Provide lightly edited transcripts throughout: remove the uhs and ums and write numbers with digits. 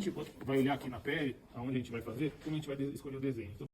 gente vai olhar aqui na pele, aonde a gente vai fazer, como a gente vai escolher o desenho. Então,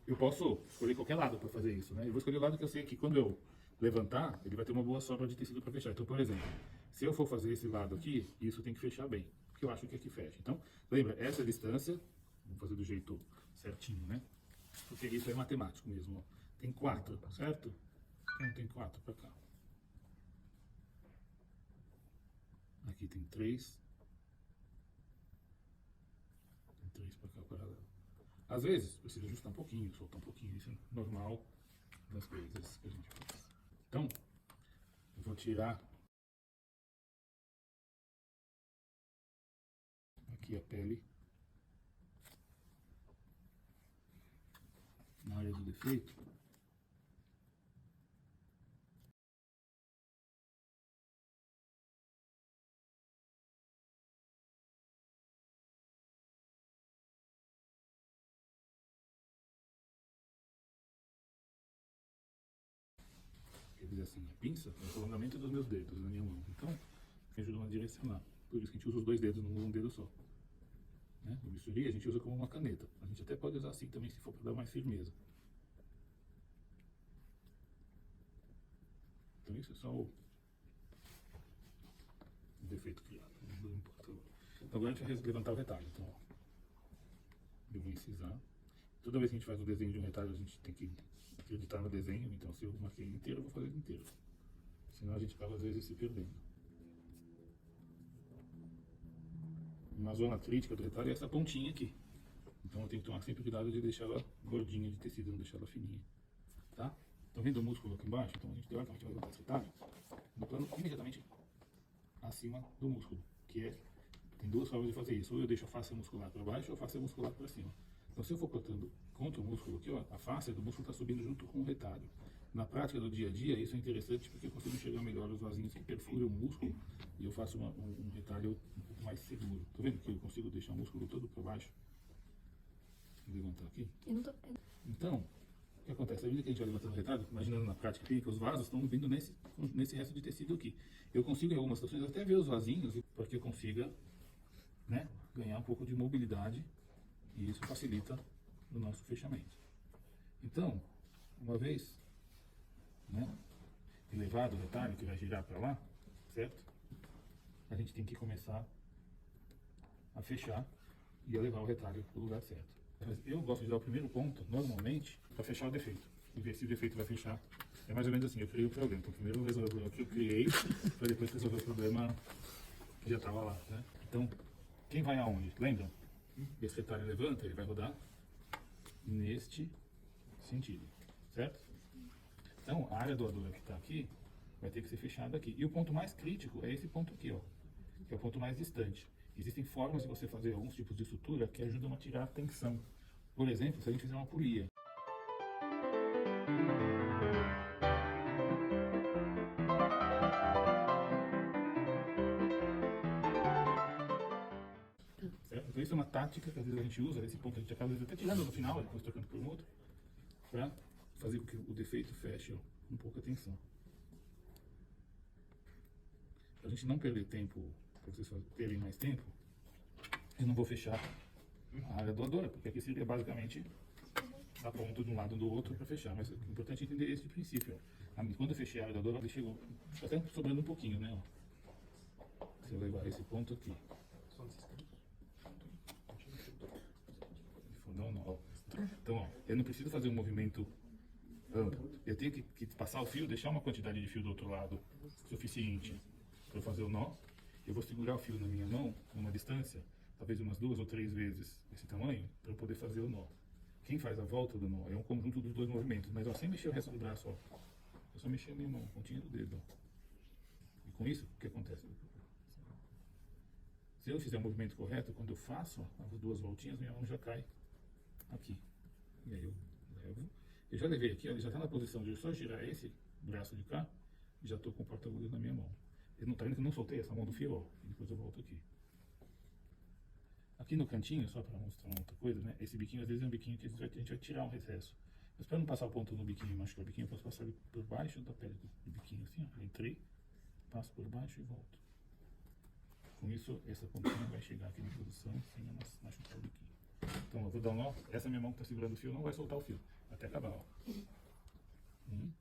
eu posso escolher qualquer lado para fazer isso, né? Eu vou escolher o lado que eu sei que quando eu levantar, ele vai ter uma boa sobra de tecido para fechar. Então, por exemplo, se eu for fazer esse lado aqui, isso tem que fechar bem, porque eu acho que aqui fecha. Então, lembra, essa distância, vamos fazer do jeito certinho, né? Porque isso é matemático mesmo, ó. Tem 4, certo? Então tem 4 para cá. Aqui tem 3. Tem 3 para cá, paralelo. Às vezes, precisa ajustar um pouquinho, soltar um pouquinho, isso é normal das coisas que a gente faz. Então, eu vou tirar aqui a pele na área do defeito. Quer dizer assim, a pinça é o prolongamento dos meus dedos na minha mão. Então, me ajuda a direcionar. Por isso que a gente usa os 2 dedos, não um dedo só. Né? O bisturi a gente usa como uma caneta. A gente até pode usar assim também, se for para dar mais firmeza. Então isso é só o defeito criado. Não importa. Então agora a gente vai levantar o retalho. Então, ó, eu vou incisar. Toda vez que a gente faz o desenho de um retalho, a gente tem que acreditar no desenho. Então se eu marquei ele inteiro, eu vou fazer ele inteiro. Senão a gente acaba às vezes se perdendo. Uma zona crítica do retalho é essa pontinha aqui. Então eu tenho que tomar sempre cuidado de deixar ela gordinha de tecido, não deixar ela fininha. Tá? Estão vendo o músculo aqui embaixo? Então a gente teoricamente vai levantar esse retalho no plano imediatamente acima do músculo, que é, tem 2 formas de fazer isso, ou eu deixo a face muscular para baixo ou a face muscular para cima. Então se eu for cortando contra o músculo aqui, ó, a face do músculo está subindo junto com o retalho. Na prática do dia a dia, isso é interessante porque eu consigo enxergar melhor os vasinhos que perfuram o músculo e eu faço um retalho um pouco mais seguro. Tá vendo que eu consigo deixar o músculo todo para baixo? Vou levantar aqui. Então, o que acontece? À medida que a gente vai levantando o retalho, imaginando na prática clínica, os vasos estão vindo nesse resto de tecido aqui. Eu consigo, em algumas situações, até ver os vasinhos, para que eu consiga, né, ganhar um pouco de mobilidade, e isso facilita o nosso fechamento. Então, uma vez, né, elevado o retalho, que vai girar para lá, certo? A gente tem que começar a fechar e a levar o retalho para o lugar certo. Eu gosto de dar o primeiro ponto, normalmente, para fechar o defeito. E ver se o defeito vai fechar. É mais ou menos assim, eu criei o problema. Então primeiro eu resolvi o problema que eu criei, para depois resolver o problema que já estava lá. Né? Então, quem vai aonde? Lembram? Esse retalho levanta, ele vai rodar neste sentido. Certo? Então, a área doadora que está aqui, vai ter que ser fechada aqui. E o ponto mais crítico é esse ponto aqui, ó, que é o ponto mais distante. Existem formas de você fazer alguns tipos de sutura que ajudam a tirar a tensão. Por exemplo, se a gente fizer uma polia. Certo? Então isso é uma tática que às vezes a gente usa, esse ponto a gente acaba até tirando no final, depois trocando por um outro, para fazer com que o defeito feche, ó, um pouco a tensão. Para a gente não perder tempo, para vocês terem mais tempo, eu não vou fechar a área doadora, porque aqui seria basicamente a ponta de um lado do outro para fechar. Mas é importante entender esse princípio. Ó. Quando eu fechei a área doadora, ela chegou até sobrando um pouquinho, né? Ó. Se eu levar esse ponto aqui. Não, não, ó. Então, ó, eu não preciso fazer um movimento amplo. Eu tenho que passar o fio, deixar uma quantidade de fio do outro lado suficiente para fazer o nó. Eu vou segurar o fio na minha mão, numa distância, talvez umas 2 ou 3 vezes esse tamanho, para eu poder fazer o nó. Quem faz a volta do nó é um conjunto dos 2 movimentos, mas ó, sem mexer o resto do braço, ó. Eu só mexer a minha mão, pontinha do dedo, ó. E com isso, o que acontece? Se eu fizer o movimento correto, quando eu faço as 2 voltinhas, minha mão já cai aqui. E aí eu levo. Eu já levei aqui, ó, ele já está na posição de eu só girar esse braço de cá, e já estou com o porta-agulhas na minha mão. Ele não está vendo que eu não soltei essa mão do fio, ó. E depois eu volto aqui. Aqui no cantinho, só para mostrar uma outra coisa, né? Esse biquinho, às vezes é um biquinho que a gente vai tirar um recesso. Mas para não passar o ponto no biquinho e machucar o biquinho, eu posso passar ele por baixo da pele do biquinho, assim, ó. Entrei, passo por baixo e volto. Com isso, essa pontinha vai chegar aqui na posição sem machucar o biquinho. Então eu vou dar um nó. Essa minha mão que está segurando o fio não vai soltar o fio, até acabar, ó.